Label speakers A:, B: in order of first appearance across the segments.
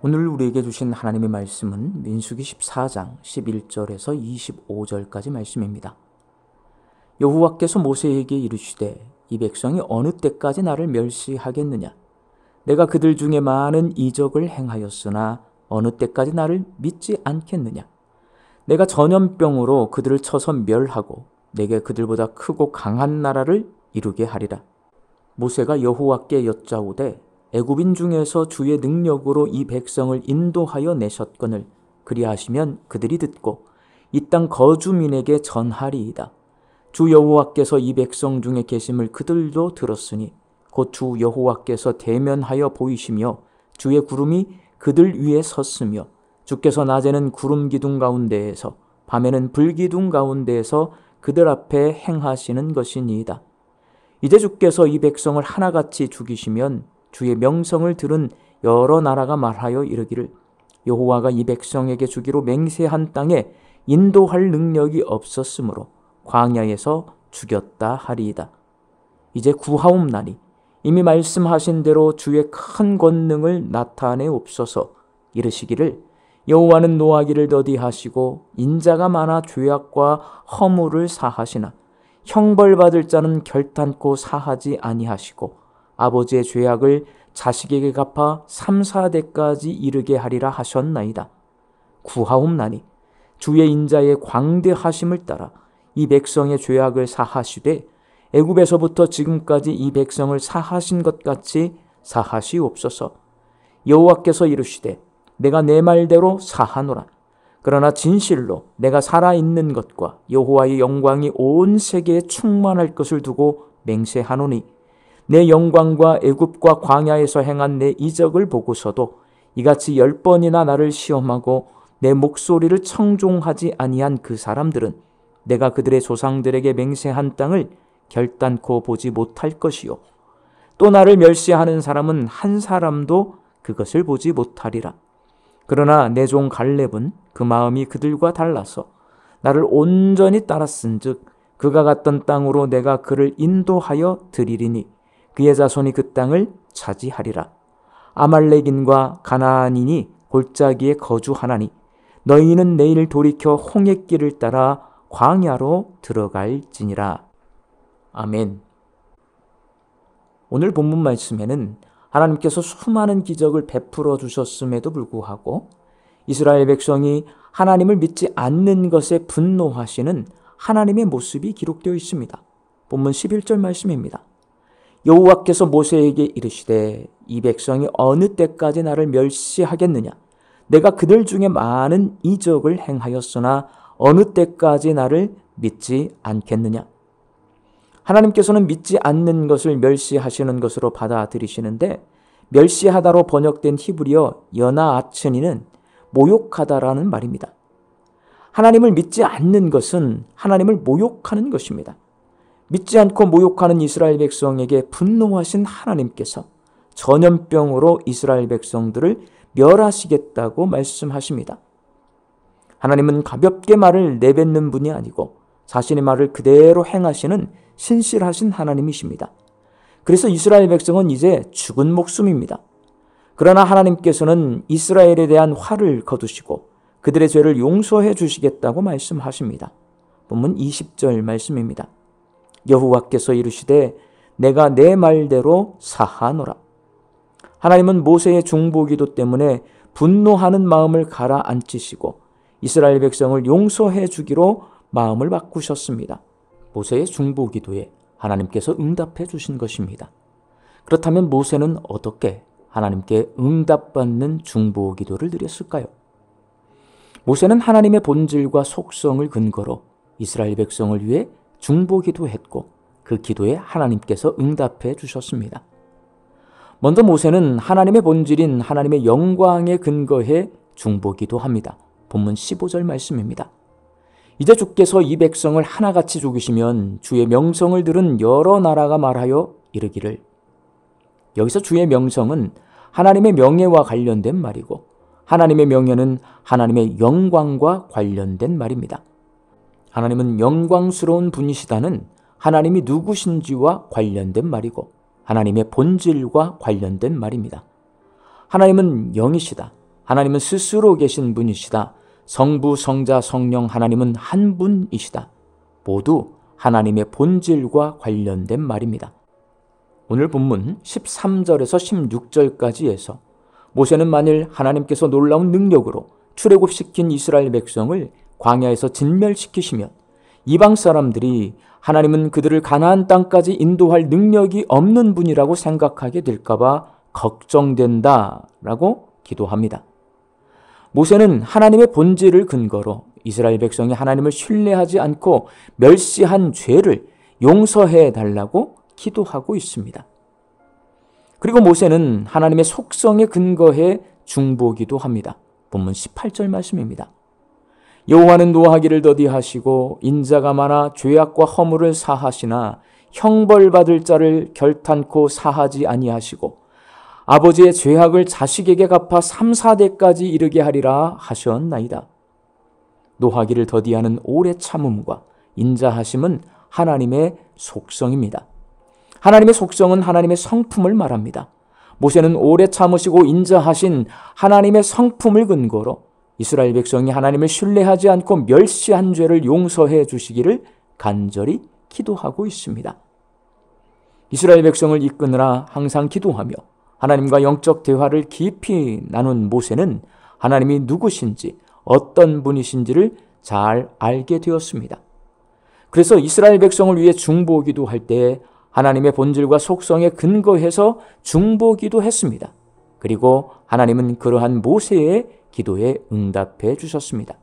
A: 오늘 우리에게 주신 하나님의 말씀은 민수기 14장 11절에서 25절까지 말씀입니다. 여호와께서 모세에게 이르시되 이 백성이 어느 때까지 나를 멸시하겠느냐? 내가 그들 중에 많은 이적을 행하였으나 어느 때까지 나를 믿지 않겠느냐? 내가 전염병으로 그들을 쳐서 멸하고 내게 그들보다 크고 강한 나라를 이루게 하리라. 모세가 여호와께 여짜오되 애굽인 중에서 주의 능력으로 이 백성을 인도하여 내셨거늘 그리하시면 그들이 듣고 이 땅 거주민에게 전하리이다. 주 여호와께서 이 백성 중에 계심을 그들도 들었으니 곧 주 여호와께서 대면하여 보이시며 주의 구름이 그들 위에 섰으며 주께서 낮에는 구름 기둥 가운데에서 밤에는 불 기둥 가운데에서 그들 앞에 행하시는 것이니이다. 이제 주께서 이 백성을 하나같이 죽이시면 주의 명성을 들은 여러 나라가 말하여 이르기를 여호와가 이 백성에게 주기로 맹세한 땅에 인도할 능력이 없었으므로 광야에서 죽였다 하리이다. 이제 구하옵나니 이미 말씀하신 대로 주의 큰 권능을 나타내옵소서. 이르시기를 여호와는 노하기를 더디하시고 인자가 많아 죄악과 허물을 사하시나 형벌받을 자는 결단코 사하지 아니하시고 아버지의 죄악을 자식에게 갚아 3, 4대까지 이르게 하리라 하셨나이다. 구하옵나니 주의 인자의 광대하심을 따라 이 백성의 죄악을 사하시되 애굽에서부터 지금까지 이 백성을 사하신 것 같이 사하시옵소서. 여호와께서 이르시되 내가 내 말대로 사하노라. 그러나 진실로 내가 살아있는 것과 여호와의 영광이 온 세계에 충만할 것을 두고 맹세하노니 내 영광과 애굽과 광야에서 행한 내 이적을 보고서도 이같이 10번이나 나를 시험하고 내 목소리를 청종하지 아니한 그 사람들은 내가 그들의 조상들에게 맹세한 땅을 결단코 보지 못할 것이요 또 나를 멸시하는 사람은 한 사람도 그것을 보지 못하리라. 그러나 내 종 갈렙은 그 마음이 그들과 달라서 나를 온전히 따랐은즉 그가 갔던 땅으로 내가 그를 인도하여 드리리니 그의 자손이 그 땅을 차지하리라. 아말렉인과 가나안인이 골짜기에 거주하나니 너희는 내일 돌이켜 홍해길을 따라 광야로 들어갈지니라. 아멘. 오늘 본문 말씀에는 하나님께서 수많은 기적을 베풀어 주셨음에도 불구하고 이스라엘 백성이 하나님을 믿지 않는 것에 분노하시는 하나님의 모습이 기록되어 있습니다. 본문 11절 말씀입니다. 여호와께서 모세에게 이르시되 이 백성이 어느 때까지 나를 멸시하겠느냐? 내가 그들 중에 많은 이적을 행하였으나 어느 때까지 나를 믿지 않겠느냐? 하나님께서는 믿지 않는 것을 멸시하시는 것으로 받아들이시는데 멸시하다로 번역된 히브리어 여나아츠니는 모욕하다라는 말입니다. 하나님을 믿지 않는 것은 하나님을 모욕하는 것입니다. 믿지 않고 모욕하는 이스라엘 백성에게 분노하신 하나님께서 전염병으로 이스라엘 백성들을 멸하시겠다고 말씀하십니다. 하나님은 가볍게 말을 내뱉는 분이 아니고 자신의 말을 그대로 행하시는 신실하신 하나님이십니다. 그래서 이스라엘 백성은 이제 죽은 목숨입니다. 그러나 하나님께서는 이스라엘에 대한 화를 거두시고 그들의 죄를 용서해 주시겠다고 말씀하십니다. 본문 20절 말씀입니다. 여호와께서 이르시되 내가 내 말대로 사하노라. 하나님은 모세의 중보기도 때문에 분노하는 마음을 가라앉히시고 이스라엘 백성을 용서해 주기로 마음을 바꾸셨습니다. 모세의 중보기도에 하나님께서 응답해 주신 것입니다. 그렇다면 모세는 어떻게 하나님께 응답받는 중보기도를 드렸을까요? 모세는 하나님의 본질과 속성을 근거로 이스라엘 백성을 위해 중보기도했고 그 기도에 하나님께서 응답해 주셨습니다. 먼저 모세는 하나님의 본질인 하나님의 영광에 근거해 중보기도합니다. 본문 15절 말씀입니다. 이제 주께서 이 백성을 하나같이 죽이시면 주의 명성을 들은 여러 나라가 말하여 이르기를. 여기서 주의 명성은 하나님의 명예와 관련된 말이고 하나님의 명예는 하나님의 영광과 관련된 말입니다. 하나님은 영광스러운 분이시다는 하나님이 누구신지와 관련된 말이고 하나님의 본질과 관련된 말입니다. 하나님은 영이시다. 하나님은 스스로 계신 분이시다. 성부, 성자, 성령 하나님은 한 분이시다. 모두 하나님의 본질과 관련된 말입니다. 오늘 본문 13절에서 16절까지에서 모세는 만일 하나님께서 놀라운 능력으로 출애굽시킨 이스라엘 백성을 광야에서 진멸시키시면 이방 사람들이 하나님은 그들을 가나안 땅까지 인도할 능력이 없는 분이라고 생각하게 될까 봐 걱정된다라고 기도합니다. 모세는 하나님의 본질을 근거로 이스라엘 백성이 하나님을 신뢰하지 않고 멸시한 죄를 용서해 달라고 기도하고 있습니다. 그리고 모세는 하나님의 속성에 근거해 중보기도 합니다. 본문 18절 말씀입니다. 여호와는 노하기를 더디하시고 인자가 많아 죄악과 허물을 사하시나 형벌받을 자를 결탄코 사하지 아니하시고 아버지의 죄악을 자식에게 갚아 3, 4대까지 이르게 하리라 하셨나이다. 노하기를 더디하는 오래 참음과 인자하심은 하나님의 속성입니다. 하나님의 속성은 하나님의 성품을 말합니다. 모세는 오래 참으시고 인자하신 하나님의 성품을 근거로 이스라엘 백성이 하나님을 신뢰하지 않고 멸시한 죄를 용서해 주시기를 간절히 기도하고 있습니다. 이스라엘 백성을 이끄느라 항상 기도하며 하나님과 영적 대화를 깊이 나눈 모세는 하나님이 누구신지 어떤 분이신지를 잘 알게 되었습니다. 그래서 이스라엘 백성을 위해 중보기도 할 때 하나님의 본질과 속성에 근거해서 중보기도 했습니다. 그리고 하나님은 그러한 모세의 기도에 응답해 주셨습니다.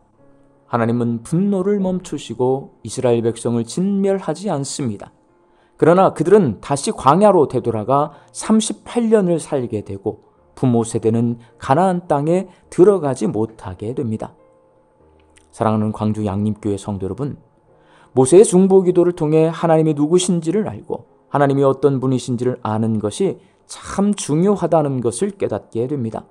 A: 하나님은 분노를 멈추시고 이스라엘 백성을 진멸하지 않습니다. 그러나 그들은 다시 광야로 되돌아가 38년을 살게 되고 부모 세대는 가나안 땅에 들어가지 못하게 됩니다. 사랑하는 광주 양림교회 성도 여러분, 모세의 중보기도를 통해 하나님이 누구신지를 알고 하나님이 어떤 분이신지를 아는 것이 참 중요하다는 것을 깨닫게 됩니다.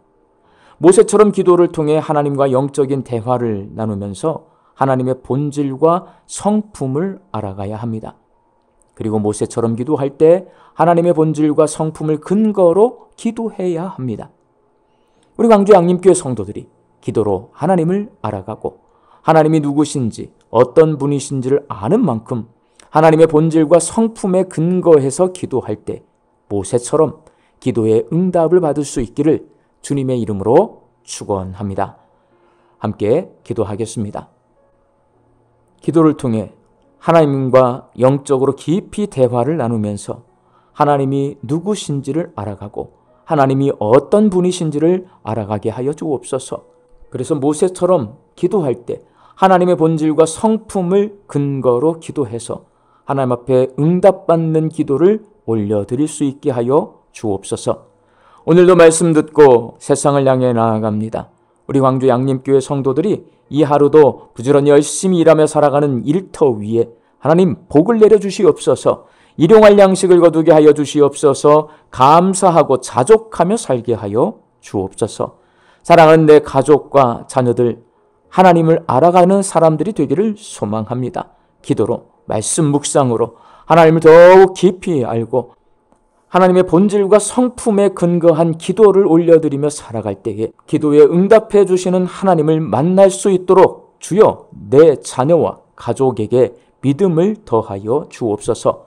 A: 모세처럼 기도를 통해 하나님과 영적인 대화를 나누면서 하나님의 본질과 성품을 알아가야 합니다. 그리고 모세처럼 기도할 때 하나님의 본질과 성품을 근거로 기도해야 합니다. 우리 광주 양림교회 성도들이 기도로 하나님을 알아가고 하나님이 누구신지 어떤 분이신지를 아는 만큼 하나님의 본질과 성품에 근거해서 기도할 때 모세처럼 기도의 응답을 받을 수 있기를 주님의 이름으로 축원합니다. 함께 기도하겠습니다. 기도를 통해 하나님과 영적으로 깊이 대화를 나누면서 하나님이 누구신지를 알아가고 하나님이 어떤 분이신지를 알아가게 하여 주옵소서. 그래서 모세처럼 기도할 때 하나님의 본질과 성품을 근거로 기도해서 하나님 앞에 응답받는 기도를 올려드릴 수 있게 하여 주옵소서. 오늘도 말씀 듣고 세상을 향해 나아갑니다. 우리 광주 양림교회 성도들이 이 하루도 부지런히 열심히 일하며 살아가는 일터 위에 하나님 복을 내려주시옵소서. 일용할 양식을 거두게 하여 주시옵소서. 감사하고 자족하며 살게 하여 주옵소서. 사랑하는 내 가족과 자녀들 하나님을 알아가는 사람들이 되기를 소망합니다. 기도로 말씀 묵상으로 하나님을 더욱 깊이 알고 하나님의 본질과 성품에 근거한 기도를 올려드리며 살아갈 때에 기도에 응답해 주시는 하나님을 만날 수 있도록 주여 내 자녀와 가족에게 믿음을 더하여 주옵소서.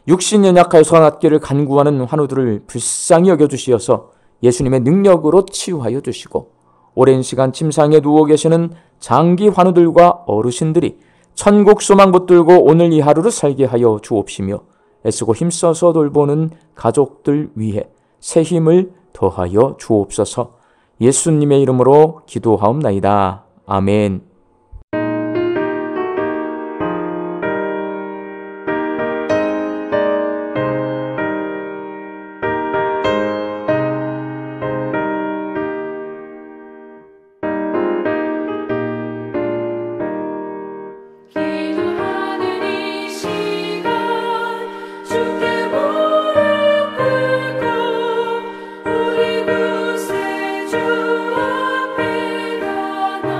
A: 육신이 연약하여 선악기를 간구하는 환우들을 불쌍히 여겨주시어서 예수님의 능력으로 치유하여 주시고 오랜 시간 침상에 누워 계시는 장기 환우들과 어르신들이 천국 소망 붙들고 오늘 이 하루를 살게 하여 주옵시며 애쓰고 힘써서 돌보는 가족들 위해 새 힘을 더하여 주옵소서. 예수님의 이름으로 기도하옵나이다. 아멘.
B: 우리 구세주 앞에 가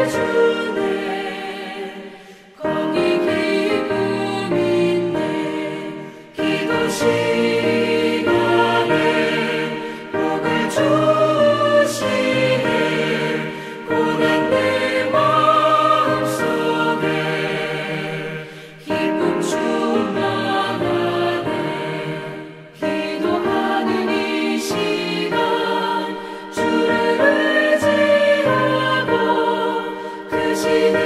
B: 주를 의지하고 그 시대